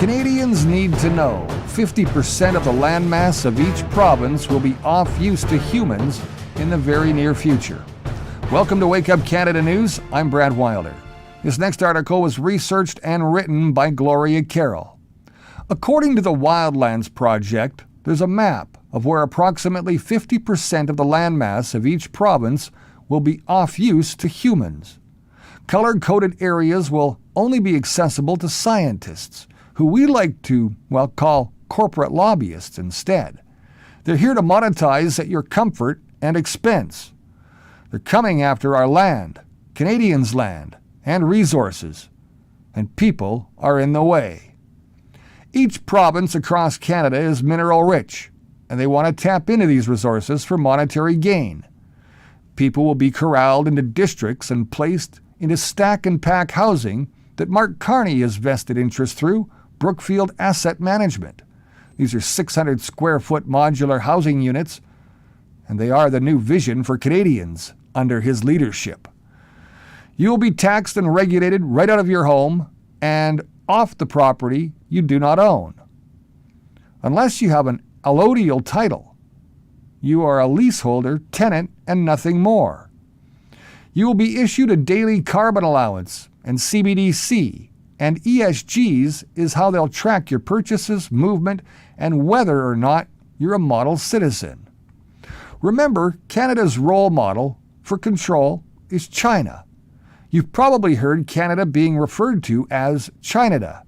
Canadians need to know 50% of the landmass of each province will be off use to humans in the very near future. Welcome to Wake Up Canada News. I'm Brad Wilder. This next article was researched and written by Gloria Karol. According to the Wildlands Project, there's a map of where approximately 50% of the landmass of each province will be off use to humans. Color-coded areas will only be accessible to scientists, who we like to, call corporate lobbyists instead. They're here to monetize at your comfort and expense. They're coming after our land, Canadians' land, and resources, and people are in the way. Each province across Canada is mineral rich, and they want to tap into these resources for monetary gain. People will be corralled into districts and placed into stack and pack housing that Mark Carney has vested interest through Brookfield Asset Management. These are 600 square foot modular housing units, and they are the new vision for Canadians under his leadership. You will be taxed and regulated right out of your home and off the property you do not own. Unless you have an allodial title, you are a leaseholder, tenant, and nothing more. You will be issued a daily carbon allowance and CBDC, and ESGs is how they'll track your purchases, movement, and whether or not you're a model citizen. Remember, Canada's role model for control is China. You've probably heard Canada being referred to as China.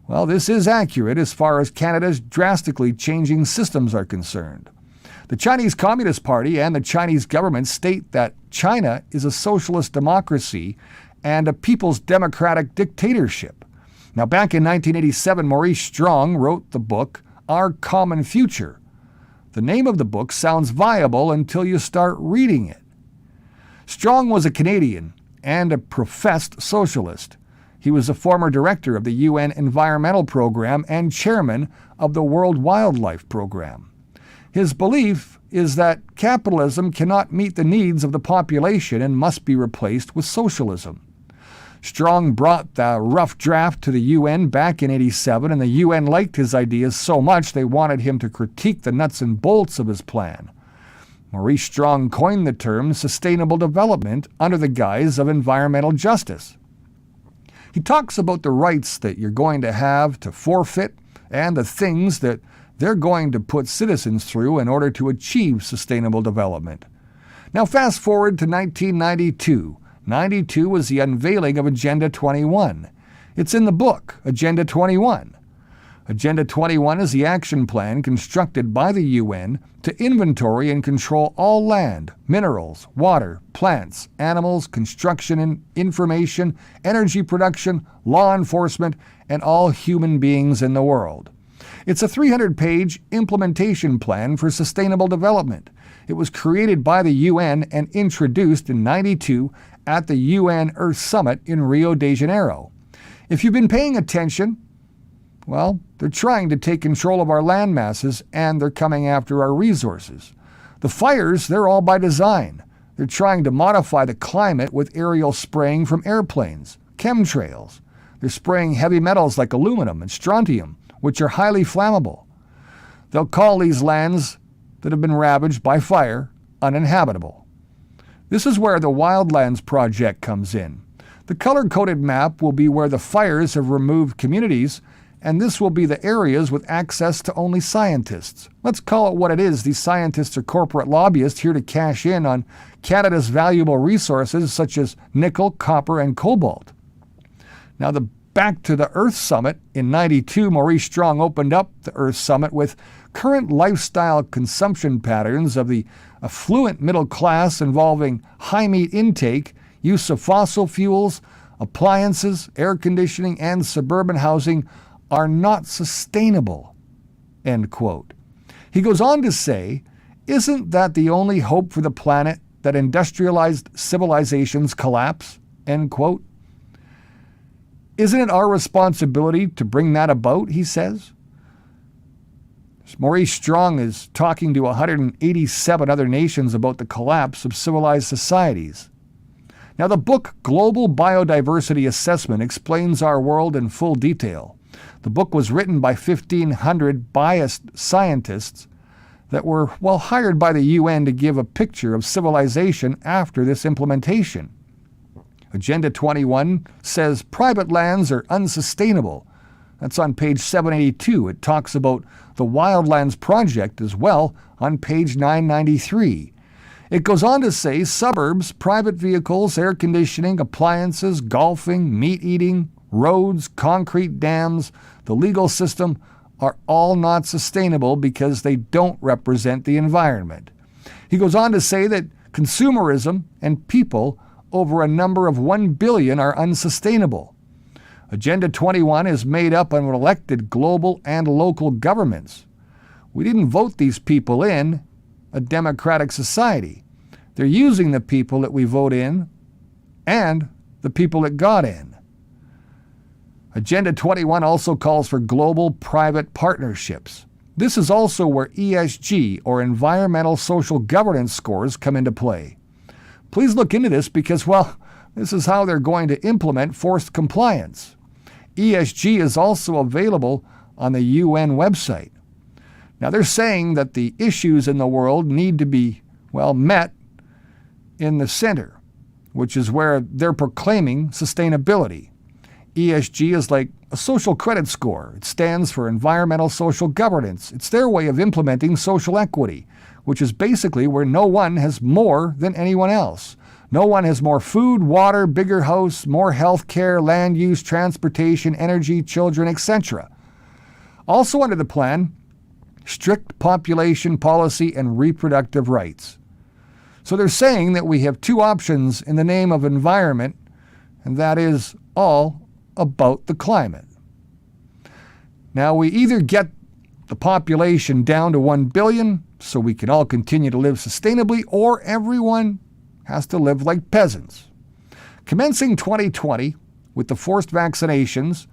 Well, this is accurate as far as Canada's drastically changing systems are concerned. The Chinese Communist Party and the Chinese government state that China is a socialist democracy and a people's democratic dictatorship. Now, back in 1987, Maurice Strong wrote the book, Our Common Future. The name of the book sounds viable until you start reading it. Strong was a Canadian and a professed socialist. He was a former director of the UN Environmental Program and chairman of the World Wildlife Program. His belief is that capitalism cannot meet the needs of the population and must be replaced with socialism. Strong brought the rough draft to the UN back in '87, and the UN liked his ideas so much they wanted him to critique the nuts and bolts of his plan. Maurice Strong coined the term sustainable development under the guise of environmental justice. He talks about the rights that you're going to have to forfeit and the things that they're going to put citizens through in order to achieve sustainable development. Now fast forward to 1992. 92 was the unveiling of Agenda 21. It's in the book, Agenda 21. Agenda 21 is the action plan constructed by the UN to inventory and control all land, minerals, water, plants, animals, construction and information, energy production, law enforcement, and all human beings in the world. It's a 300-page implementation plan for sustainable development. It was created by the UN and introduced in '92 at the UN Earth Summit in Rio de Janeiro. If you've been paying attention, they're trying to take control of our land masses and they're coming after our resources. The fires, they're all by design. They're trying to modify the climate with aerial spraying from airplanes, chemtrails. They're spraying heavy metals like aluminum and strontium, which are highly flammable. They'll call these lands that have been ravaged by fire uninhabitable. This is where the Wildlands Project comes in. The color-coded map will be where the fires have removed communities, and this will be the areas with access to only scientists. Let's call it what it is. These scientists are corporate lobbyists here to cash in on Canada's valuable resources such as nickel, copper, and cobalt. Now, back to the Earth Summit in '92, Maurice Strong opened up the Earth Summit with current lifestyle consumption patterns of the affluent middle class involving high meat intake, use of fossil fuels, appliances, air conditioning, and suburban housing are not sustainable, end quote. He goes on to say, isn't that the only hope for the planet that industrialized civilizations collapse, end quote? Isn't it our responsibility to bring that about, he says? Maurice Strong is talking to 187 other nations about the collapse of civilized societies. Now, the book Global Biodiversity Assessment explains our world in full detail. The book was written by 1,500 biased scientists that were, well, hired by the UN to give a picture of civilization after this implementation. Agenda 21 says private lands are unsustainable. That's on page 782. It talks about the Wildlands Project as well on page 993. It goes on to say suburbs, private vehicles, air conditioning, appliances, golfing, meat eating, roads, concrete dams, the legal system are all not sustainable because they don't represent the environment. He goes on to say that consumerism and people over a number of 1 billion are unsustainable. Agenda 21 is made up of elected global and local governments. We didn't vote these people in a democratic society. They're using the people that we vote in and the people that got in. Agenda 21 also calls for global private partnerships. This is also where ESG, or environmental social governance scores, come into play. Please look into this because, well, this is how they're going to implement forced compliance. ESG is also available on the UN website. Now, they're saying that the issues in the world need to be, well, met in the center, which is where they're proclaiming sustainability. ESG is like a social credit score. It stands for environmental social governance. It's their way of implementing social equity, which is basically where no one has more than anyone else. No one has more food, water, bigger house, more health care, land use, transportation, energy, children, etc. Also under the plan, strict population policy and reproductive rights. So they're saying that we have two options in the name of environment, and that is all about the climate. Now, we either get the population down to 1 billion so we can all continue to live sustainably, or everyone has to live like peasants. Commencing 2020, with the forced vaccinations,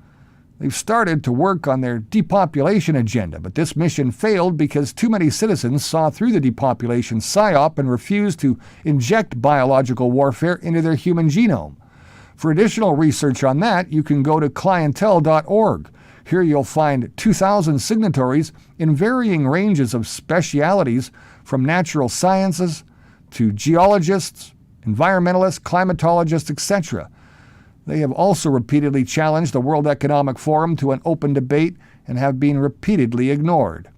they've started to work on their depopulation agenda, but this mission failed because too many citizens saw through the depopulation psyop and refused to inject biological warfare into their human genome. For additional research on that, you can go to clientele.org. Here you'll find 2,000 signatories in varying ranges of specialities, from natural sciences to geologists, environmentalists, climatologists, etc. They have also repeatedly challenged the World Economic Forum to an open debate and have been repeatedly ignored.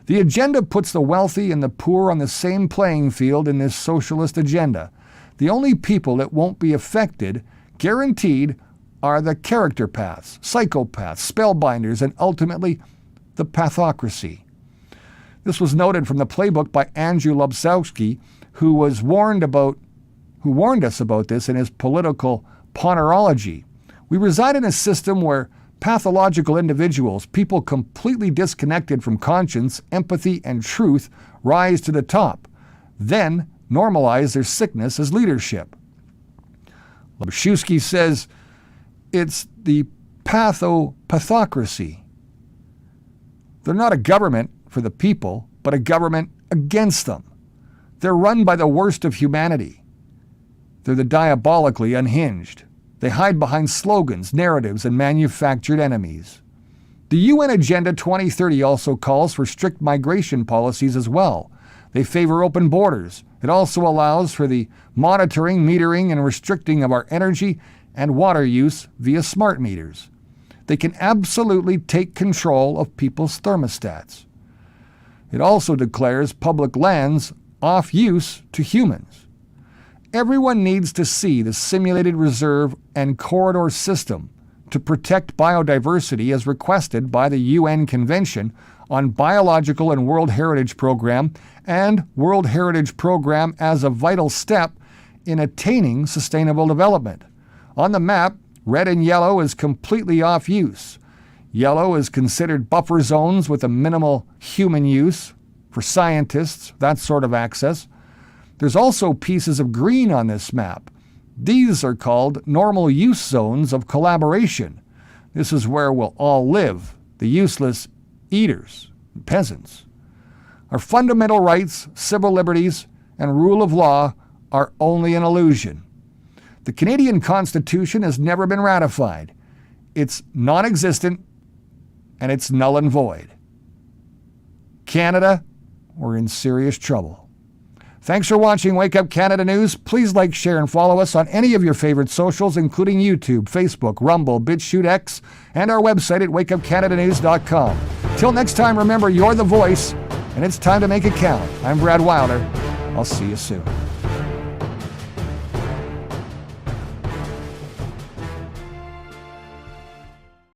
The agenda puts the wealthy and the poor on the same playing field in this socialist agenda. The only people that won't be affected, guaranteed, are the character paths, psychopaths, spellbinders, and ultimately the pathocracy. This was noted from the playbook by Andrew Lobsowski, who warned us about this in his political Ponerology. We reside in a system where pathological individuals, people completely disconnected from conscience, empathy, and truth, rise to the top, then normalize their sickness as leadership. Lobsowski says it's the pathocracy. They're not a government for the people, but a government against them. They're run by the worst of humanity. They're the diabolically unhinged. They hide behind slogans, narratives, and manufactured enemies. The UN Agenda 2030 also calls for strict migration policies as well. They favor open borders. It also allows for the monitoring, metering, and restricting of our energy and water use via smart meters. They can absolutely take control of people's thermostats. It also declares public lands off use to humans. Everyone needs to see the simulated reserve and corridor system to protect biodiversity as requested by the UN Convention on Biological and World Heritage Program and World Heritage Program as a vital step in attaining sustainable development. On the map, red and yellow is completely off use. Yellow is considered buffer zones with a minimal human use for scientists, that sort of access. There's also pieces of green on this map. These are called normal use zones of collaboration. This is where we'll all live, the useless eaters, peasants. Our fundamental rights, civil liberties, and rule of law are only an illusion. The Canadian Constitution has never been ratified. It's non-existent and it's null and void. Canada, we're in serious trouble. Thanks for watching Wake Up Canada News. Please like, share, and follow us on any of your favorite socials, including YouTube, Facebook, Rumble, BitChute X, and our website at wakeupcanadanews.com. Till next time, remember, you're the voice, and it's time to make it count. I'm Brad Wilder. I'll see you soon.